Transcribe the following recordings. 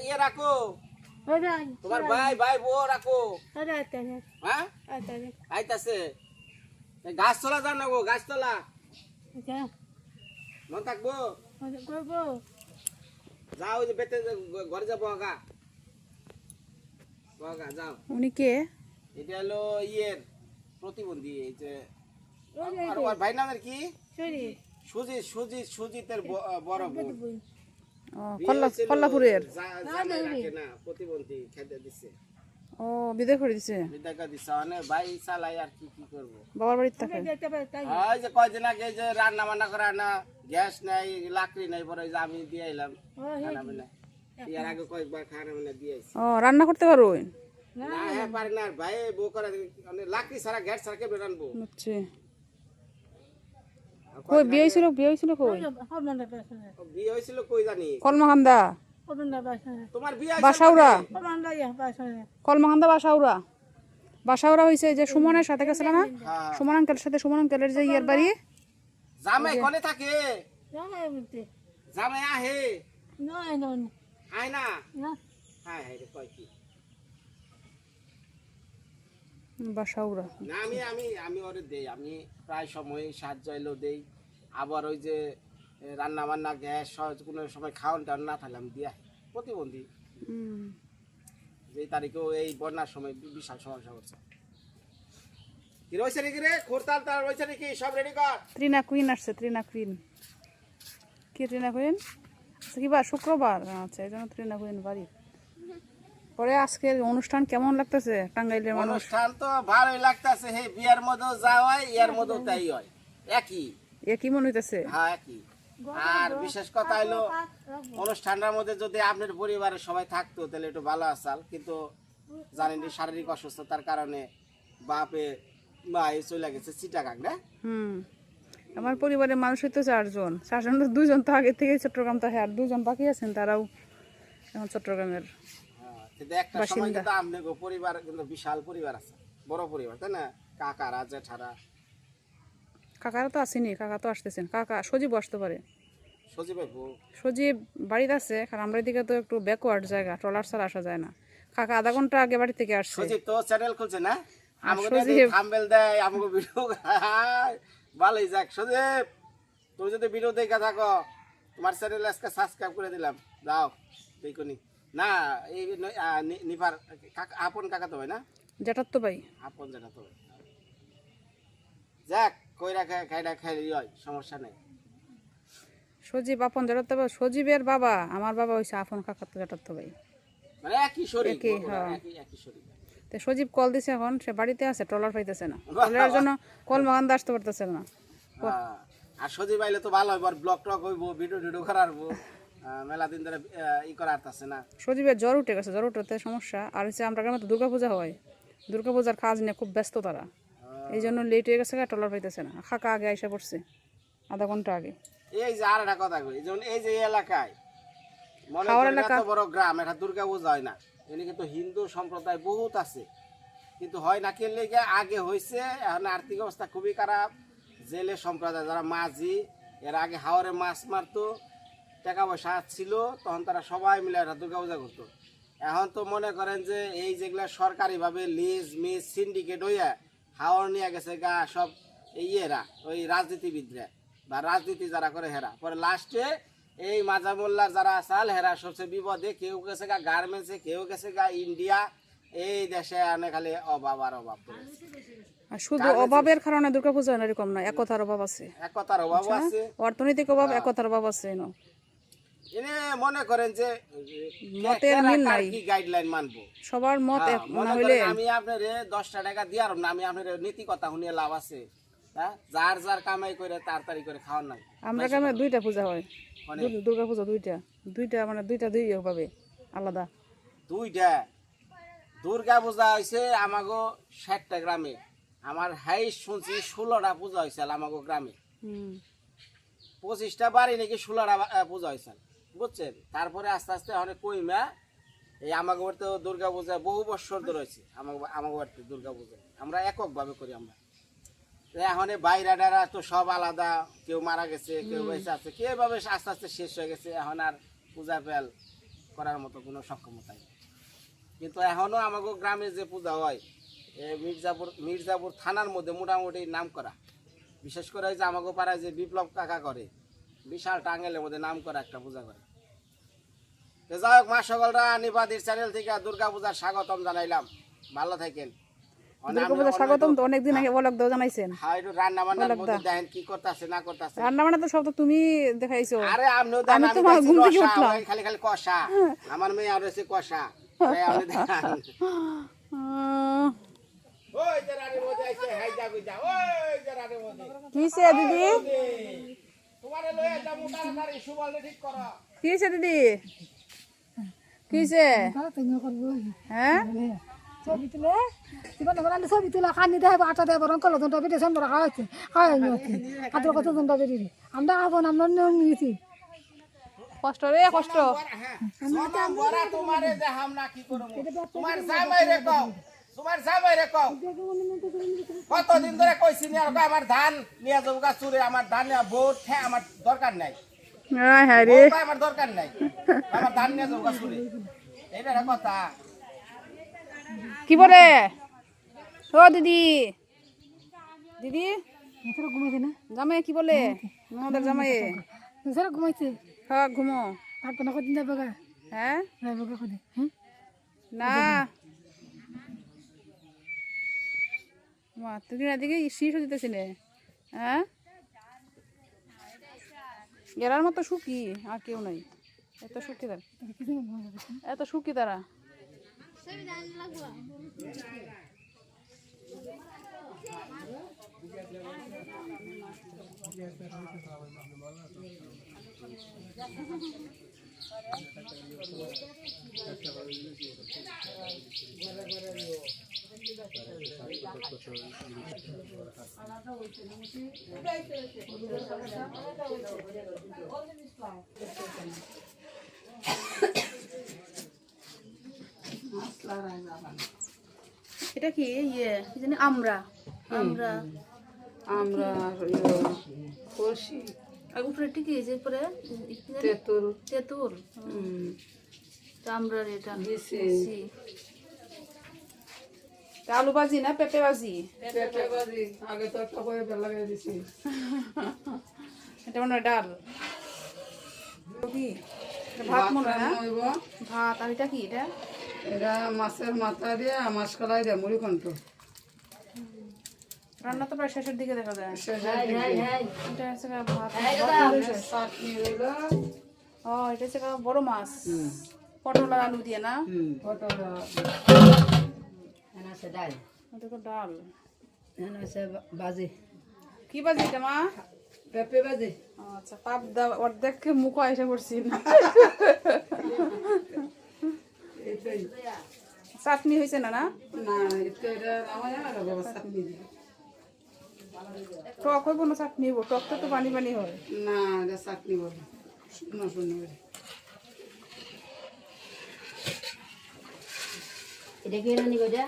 ইয়ে রাখো তোমার ভাই ভাই বউ রাখো হ্যাঁ আইতাছে গাছ তলা যান না গো গাছ তলা মন থাকবো যাও ওই যে বেতে ঘরে যাবো আগা যাও উনি কে? এটা হলো ইয়ের প্রতিবন্ধী এই যে আর ওর ভাই নামের কি সুজিতের বড় বোন কল্লাপুরের না প্রতিবন্ধী খেতে দিছে ও বিদায় করে দিছে ভাই চালাই আর কি করবো বাবার বাড়িতে থাকে ওই যে কয়দিন আগে যে রান্না বান্না করা না গ্যাস নাই লাকড়ি নাই পরে যে আমি দিয়ে এলাম এর আগে কয়েকবার খানা মানে দিয়েছি ও রান্না করতে পারো না হ্যাঁ পারে না ভাই বউ করে লাকড়ি ছাড়া গ্যাস ছাড়া কেমন রানবো আচ্ছা কই বিয়ে হয়েছিল কই বিয়ে হয়েছিল কই জানি কলমাকান্দা তোমার বিয়ে বাসাউরা কলমাকান্দা বাসাউরা হয়েছে যে সুমনের সাথে গেছিল না সুমন আঙ্কেলের সাথে সুমন আঙ্কেলের যে ইয়ের বাড়ি জামাই কোনে থাকে জামাই আহে আয় না হ্যাঁ হ্যাঁ কয় কি বাসাউরা না আমি ওরে দেই আমি প্রায় সময় সাহায্য এলো দেই আবার ওই যে রান্না বান্না গ্যাস কোনো সময় খাওয়ান টাওয়ান না থাকলে আমি দিয়া প্রতিবন্ধী যে তারিখেও এই বন্যার সময় বিশাল সমস্যা হচ্ছে কি রয়েছে নাকি রে খোরতাল তার রয়েছে নাকি সব রেডি কর ত্রিনা কুইন আসছে কি ত্রিনা কুইন কিবার শুক্রবার আচ্ছা এই জন্য ত্রিনা কুইন বাড়ি পরে আজকের অনুষ্ঠান কেমন লাগতেছে টাঙ্গাইলের অনুষ্ঠান তো ভালোই লাগতেছে হে বিয়ার মধ্যেও যা হয় ইয়ার মধ্যেও তাই হয় একই মনে হইতেছে হ্যাঁ একই আর বিশেষ কথা হলো অনুষ্ঠানটার মধ্যে যদি আপনার পরিবারের সবাই থাকতো তাহলে একটু ভালো আসাল কিন্তু জানেন শারীরিক অসুস্থতার কারণে বাপে মা চলে গেছে চিটাগাং না আমার পরিবারের মানুষ তো চারজন দুজন তো আগে থেকে চট্টগ্রাম তো আর দুজন বাকি আছেন তারাও এখন চট্টগ্রামের কিন্তু একটা সময় কিন্তু আপনার পরিবার কিন্তু বিশাল পরিবার আছে বড় পরিবার তাই না কাকারা জেঠারা কাকারা তো আসেনি কাকা তো আসতেছেন কাকা সজীব আসতে পারে সজীব বাড়িতে আছে কারণ আমরা এদিকে তো একটু ব্যাকওয়ার্ড জায়গা ট্রলার ছাড়া আসা যায় না কাকা আধা ঘন্টা আগে বাড়ি থেকে আসছে সজীব তো চ্যানেল খুলছে না আমাকে থাম্বনেল দেয় আমাকে ভিডিও ভালোই যাক সজীব তুমি যদি ভিডিও দেখে থাকো তোমার চ্যানেল আজকে সাবস্ক্রাইব করে দিলাম যাও দেখুনি না এই নিফার আপন কাকা তো ভাই না জেঠার তো ভাই আপন জেঠা তো ভাই যাক কইরা খাইরা খাইলি হয় সমস্যা নেই সজীব আপন জেঠার তো ভাই সজীবের বাবা আমার বাবা হইছে আপন কাকা তো জেঠার তো ভাই মানে একই শরীর একই শরীর তো সজীব কল দিছে এখন সে বাড়িতে আছে ট্রলার পাইতেছে না ট্রলারের জন্য কলমাকান্দা আসতে পারতেছে না আর সজীব আইলে তো ভালো হইব ব্লগ টক হইব ভিডিও করারবো মেলা দিন ধরে ই করা আসতেছে না সজীবের জ্বর উঠে গেছে জ্বর উঠতে সমস্যা আর হচ্ছে আমরা গ্রামে তো দুর্গাপূজা হয় দুর্গাপূজার কাজ নিয়ে খুব ব্যস্ত তারা এই জন্য লেট হয়ে গেছে ট্রলার পাইতেছে না খাকা আগে আইসা পড়ছে আধা ঘন্টা আগে এই যে আর একটা কথা কই যেমন এই যে এলাকায় মনে করেন এত বড় গ্রাম এটা দুর্গাপূজা হয় না এখানে কিন্তু হিন্দু সম্প্রদায় বহুত আছে কিন্তু হয় না কি লেগে আগে হয়েছে এখন আর্থিক অবস্থা খুবই খারাপ জেলে সম্প্রদায় যারা মাঝি এর আগে হাওরে মাছ মারতো টাকা পয়সা ছিল তখন তারা সবাই মিলে একটা দুর্গাপূজা করতো এখন তো মনে করেন যে এই যেগুলা সরকারিভাবে লিজ মিজ সিন্ডিকেট হইয়া হাওর নিয়ে গেছে গা সব ইয়েরা ওই রাজনীতিবিদরা বা রাজনীতি যারা করে হেরা পরে লাস্টে এই মাজা মোল্লার যারা আসাল হেরা সবচেয়ে বিপদে কেউ গেছে গা গার্মেন্টসে কেউ গেছে গা ইন্ডিয়া এই দেশে অনেক খালি অভাব আর অভাব শুধু অভাবের কারণে দুর্গাপূজা এরকম না একতার অভাব আছে অর্থনৈতিক অভাব একতার অভাব আছে এনে মনে করেন যে মতের মিল নাই কি গাইডলাইন মানবো সবার মত এক না হইলে আমি আপনারে 10 টাকা দিয়ার না আমি আপনারে নীতি কথা শুনিয়ে লাভ আছে হ্যাঁ যার যার কামাই করে তাড়াতাড়ি করে খাওয়ার না আমরা গ্রামে দুইটা পূজা হয় দুর্গাপূজা দুইটা মানে দুই ভাবে আলাদা দুইটা দুর্গাপূজা হইছে আমাগো 60টা গ্রামে আমার হাই শুনছি 16টা পূজা হইছে আমাগো গ্রামে 25টা বাড়ি নাকি 16টা পূজা হইছে বুঝছেন তারপরে আস্তে আস্তে অনেক কইমা এই আমাগো বাড়িতে দুর্গাপূজা বহু বছর ধরে হয়েছে আমাগো বাড়িতে দুর্গাপূজা আমরা এককভাবে করি আমরা এখন বাইরাডারা তো সব আলাদা কেউ মারা গেছে কেউ বেঁচে আছে কেউ ভাবে আস্তে আস্তে শেষ হয়ে গেছে এখন আর পূজা পেল করার মতো কোনো সক্ষমতা নেই। কিন্তু এখনও আমাকে গ্রামে যে পূজা হয় মির্জাপুর থানার মধ্যে মোটামুটি নাম করা, বিশেষ করে যে আমাকে পাড়ায় যে বিপ্লব কাকা করে বিশাল টাঙ্গেলের মধ্যে নাম করা একটা পূজা করে। তো যাই হোক, মা সকলরা নিবাদির চ্যানেল থেকে দুর্গা পূজার স্বাগতম জানাইলাম। ভালো থাকেন। দুর্গাপূজা স্বাগতম তো অনেকদিন আগে বলক দাও জানাইছেন। হ্যাঁ, একটু রান্না বান্নার মধ্যে দেখেন কি করতেছে না করতেছে। রান্না বান্না তো সব তো তুমি দেখাইছো। আরে আমিও দেন, আমি তো ঘুম থেকে উঠলাম খালি খালি কষা, আমার মেয়ে আর হচ্ছে কষা। আপনি দেখান ওই যে রানীর মধ্যে আইছে, হাই যা কই যা, ওই যে রানীর মধ্যে কিছে দিদি, তোমারে লয়ে যাবো তাড়াতাড়ি, সুবলটা ঠিক করো। কিছে দিদি, কিছে হ্যাঁ ছবি তুলে ছবি তুলে খানি দেয় আটা দেয় বরং কল ধন্টা বেরিয়ে আমরা খাওয়াচ্ছে খাওয়াই কত ধন্টা বেরিয়ে আমরা আবন আমরা নিয়ম নিয়েছি কষ্ট রে কষ্ট। বড়া তোমারে দেখাম না কি করব, তোমার জামাই রে কও, তোমার জামাই রে কও কতদিন ধরে কইছি নি আর আমার ধান নিয়ে যাবো গা চুরে, আমার ধান নিয়ে ভোট হ্যাঁ আমার দরকার নাই, হ্যাঁ হ্যাঁ রে আমার দরকার নাই, আমার ধান নিয়ে যাবো গা চুরে, এইটা কথা। কি বলে ও দিদি, দিদি ঘুমাইছে না জামাই কি বলে আমাদের জামাই? স্যার ঘুমাইছে, হ্যাঁ ঘুমো। থাকবে না কদিন যাবে গা, হ্যাঁ যাবে গা কদিন না মা তুই এদিকে শীষ দিতেছি নে, হ্যাঁ গেরার মতো সুখী আর কেউ নাই, এত সুখী তারা, এত সুখী তারা। এটা কি ইয়ে কি জানি আমরা আমরা আমরা কলসি আর উপরে টিকি যে পরে তেঁতুল তেতুর তা আমরা এটা দিছি। তা আলু ভাজি না পেঁপে ভাজি? পেঁপে ভাজি আগে তো একটা করে লাগাই দিছি। এটা মনে হয় ডাল কি ভাত মনে হয় না? হইব ভাত আর এটা কি এটা? এটা মাছের মাথা দিয়ে মাছ কলাই দিয়ে মুড়ি ঘন্ট। রান্না তো প্রায় শেষের দিকে দেখা যায়। শেষের দিকে এটা হচ্ছে গা ভাত চাটনি হইল, ও এটা হচ্ছে গা বড় মাছ পটল আর আলু দিয়ে না? পটল ডাল এটা তো ডাল। বাজে কি ভাজি এটা মা? পেঁপে ভাজি। আচ্ছা পাপ দা অর্ধেক মুখ এসে পড়ছি এইটাই চাটনি হয়েছে না? না না এটা নামাই আর বাবা চাটনি দিয়ে। টক হইব না চাটনি হইব? টক তো পানি পানি হয়। না এটা চাটনি বলে শুকনো শুকনো করে। এটা কি রানি কইটা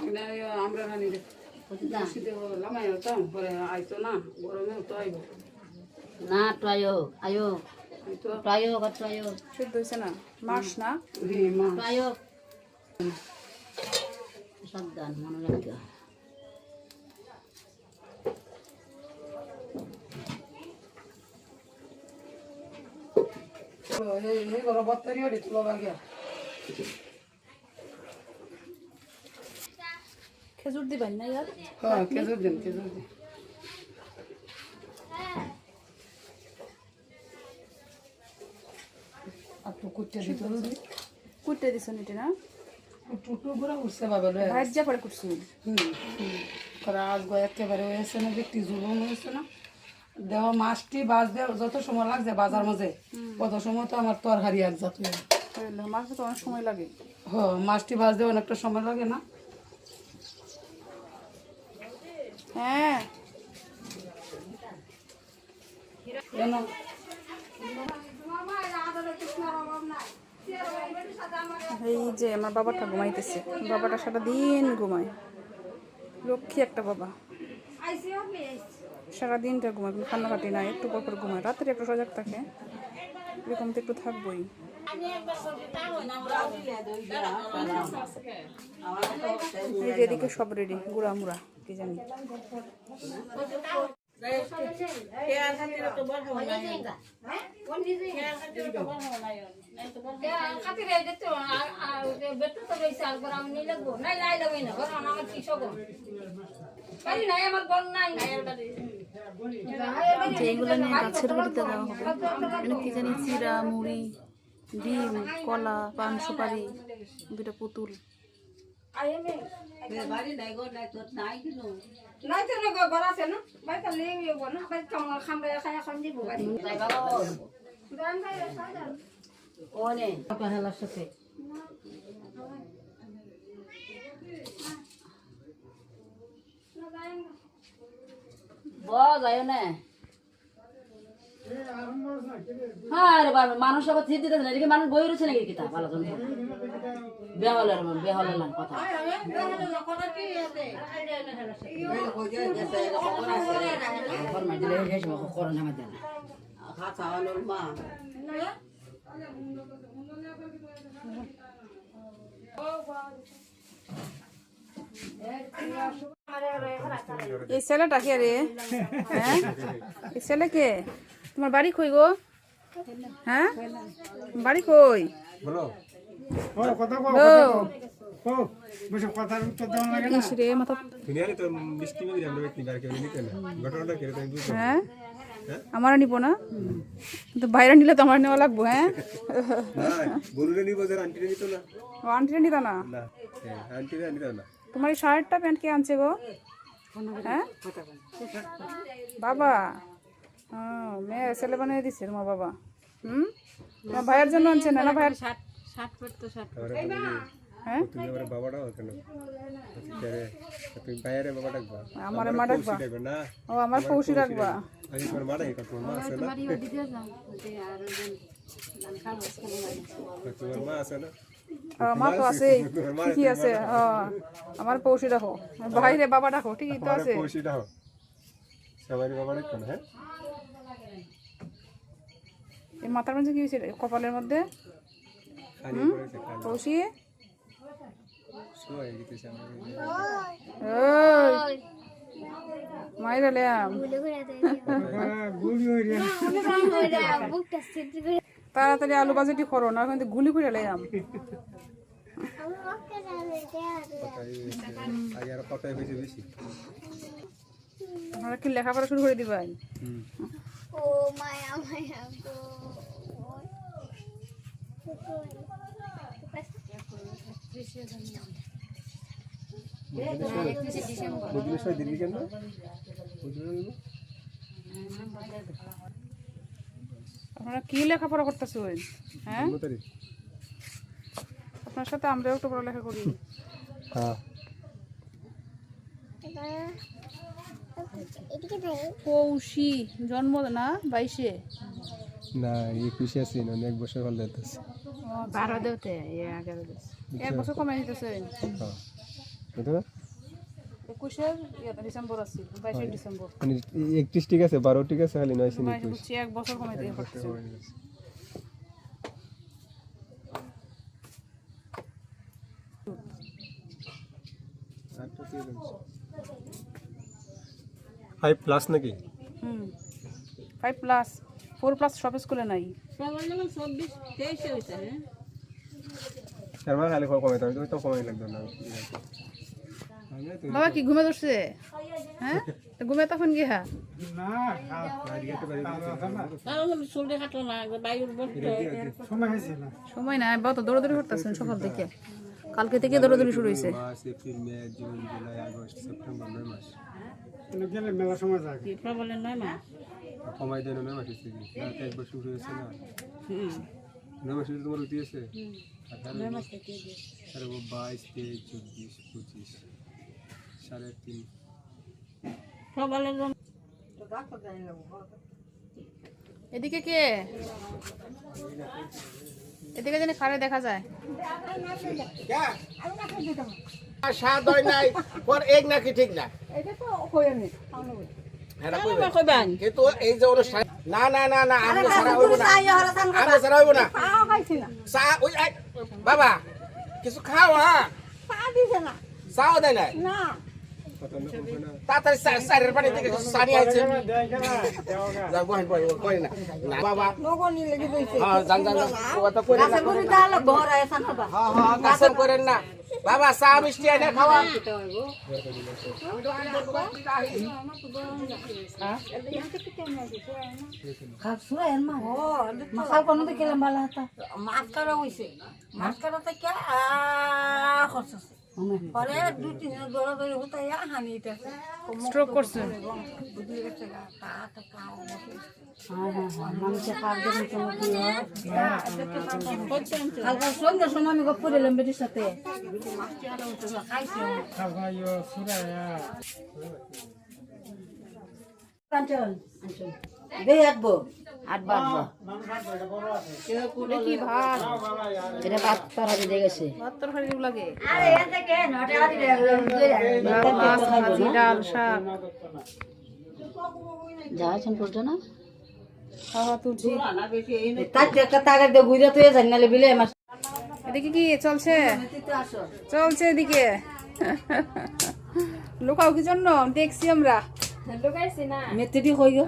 এটা আমরা রানি রে শীতে লামাই হতাম পরে আইতো না, গরমে তো আইব না ট্রায়ো আয়ো আইতো ট্রায়ো ট্রায়ো সিদ্ধ হয়েছে না? মাছ না? মা ট্রায়ো সাবধান মনে রাখতে এই গরম বত্তরি ওটি তুলো বাগিয়া খেজুর দিবেন না ইয়ার? হ্যাঁ খেজুর দিন খেজুর দিন। একটু কুটে দিতে হবে, কুটে দিছেন এটা না? টুকটু করে উঠছে বাবা লয়ে ভাজ্যা পরে কুটছি। করে আজ গো একেবারে হয়েছে না, একটি জুলুম হয়েছে না। দেহ মাছটি বাজ দেওয়ার যত সময় লাগছে বাজার মাঝে কত সময় তো আমার তরকারি এক জাত হয়ে। মাছ তো অনেক সময় লাগে। হ্যাঁ মাছটি বাজ দেওয়া অনেকটা সময় লাগে না? হ্যাঁ কেন এই যে আমার বাবাটা ঘুমাইতেছে, বাবাটা সারাদিন ঘুমায়, লক্ষ্মী একটা বাবা, সারাদিনটা ঘুমায়, কোনো কান্নাকাটি নাই, একটু পর পর ঘুমায়, রাত্রে একটু সজাগ থাকে। এরকম তো একটু থাকবোই। এই যে এদিকে সব রেডি, গুড়া মুড়া কি জানি। এইগুলো নিয়ে গাছের বাড়িতে দেওয়া হবে। এখানে কি জানি চিরা, মুড়ি, ডিম, কলা, পান সুপারি, দুটো পুতুল। মানুষ আবার থিয়ে দিতে না, এদিকে মানুষ বই রয়েছে নাকি কিতাব আলোচনা বেহলের কথা এই ছেলেটা কে রে? হ্যাঁ, এই ছেলে কে? তোমার বাড়ি কই গো? হ্যাঁ, বাড়ি কই? ইস রে, মাথা। হ্যাঁ, আমার নিব না, কিন্তু বাইরে নিলে তো আমার নেওয়া লাগবো। হ্যাঁ, আন্টিরা নিত না। তোমার এই শার্টটা প্যান্ট কে আনছে গো? হ্যাঁ, বাবা। মেয়ে ছেলে বানিয়ে দিচ্ছে তোমার বাবা। তোমার ভাইয়ের জন্য আনছে না? ভাইয়ের হ্যাঁ, আমার মা ডাকবা? ও, আমার পৌষি রাখবা। মা তো আছে, ঠিকই আছে। আমার পৌষি রাখো, বাইরে বাবা ডাকো, ঠিকই তো আছে। এই মাথার মধ্যে কি হয়েছে? কপালের মধ্যে পৌষি। মাইরা লেয়াম, তাড়াতাড়ি আলু বাজেটি করো না, কিন্তু গুলি করে লেয়াম। আপনারা কি লেখাপড়া শুরু করে দিবেন? আপনারা কি লেখাপড়া করতেছেন? হ্যাঁ, আপনার সাথে আমরাও একটু পড়ালেখা করি। পৌষি জন্ম না 22-এ না, 21-এ আছি না, 1 বছর হল যাইতেছে। 12 দেতে 11 দেতে 1 বছর কমে দিতেছে। এটা 21-এর ডিসেম্বর আছে, 22 ডিসেম্বর। মানে 31 ঠিক আছে, 12 ঠিক আছে, খালি 9 মানে বুঝছি 1 বছর কমে দিয়ে করতেছে। ফাইভ প্লাস নাকি? 5+, 4+ সব স্কুলে নাই। তার মানে খালি কমাইতে হবে, তো কমাই লাগবে না। বাবা কি ঘুমে ধরছে? হ্যাঁ, ঘুমে তখন গিয়া সময় নাই, বাবা তো দৌড়াদৌড়ি করতেছেন সকাল থেকে, কালকে থেকে দৌড়াদৌড়ি শুরু হয়েছে। এপ্রিল, মে, জুন, জুলাই, আগস্ট, সেপ্টেম্বর, 9 মাস। মেলা সময় যায়। কমাই দেয় না, 9 মাস হচ্ছে কি? 1 বছর শুরু হয়েছে না? 9 মাস তোমার উঠে আছে? 22, 23, 24, 25, 3.5। এদিকে কে? এদিকে যেন খারে দেখা যায়। স্বাদ হয় নাই, পর এক নাকি ঠিক না। এটা কইবেন কিন্তু এই যে অনুষ্ঠান না না না না আমরা ছাড়া হইব না আমরা ছাড়া হইব না চা ওই বাবা কিছু খাও হ্যাঁ চাও দেয় না তাড়াতাড়ি সাইডের পানি থেকে সারি আছে যা বহেন কই না না বাবা হ্যাঁ জান জান কথা কই না হ্যাঁ হ্যাঁ কাসম করেন না বাবা চা মিষ্টি এনে খাওয়া মাখাল কোনো দেখিলাম ভালো হতো মাছ কাটা হয়েছে মাছ কাটা থেকে খরচ আছে পরে 2-3 দিন দৌড়াদৌড়ি হতে হানি দিতেছে স্ট্রোক করছে বুঝলি গেছে তা তো কাও মানুষের কাজ দেখুন তোমার কি হয় কালকে সন্ধ্যার সময় আমি গপ্প দিলাম বেটির সাথে কাঞ্চন দেই আটবো এটা কি ভাত এটা ভাত তরকারি দিয়ে গেছে ভাত তরকারি লাগে মাছ ভাজি ডাল শাক যা আছেন করছো না খাওয়া তুলছি তার একটা তাগার দিয়ে ঘুরে তুই জানি নালে বিলে মাছ এদিকে কি চলছে চলছে এদিকে লুকাও কি জন্য দেখছি আমরা মেথিটি হয়ে গেল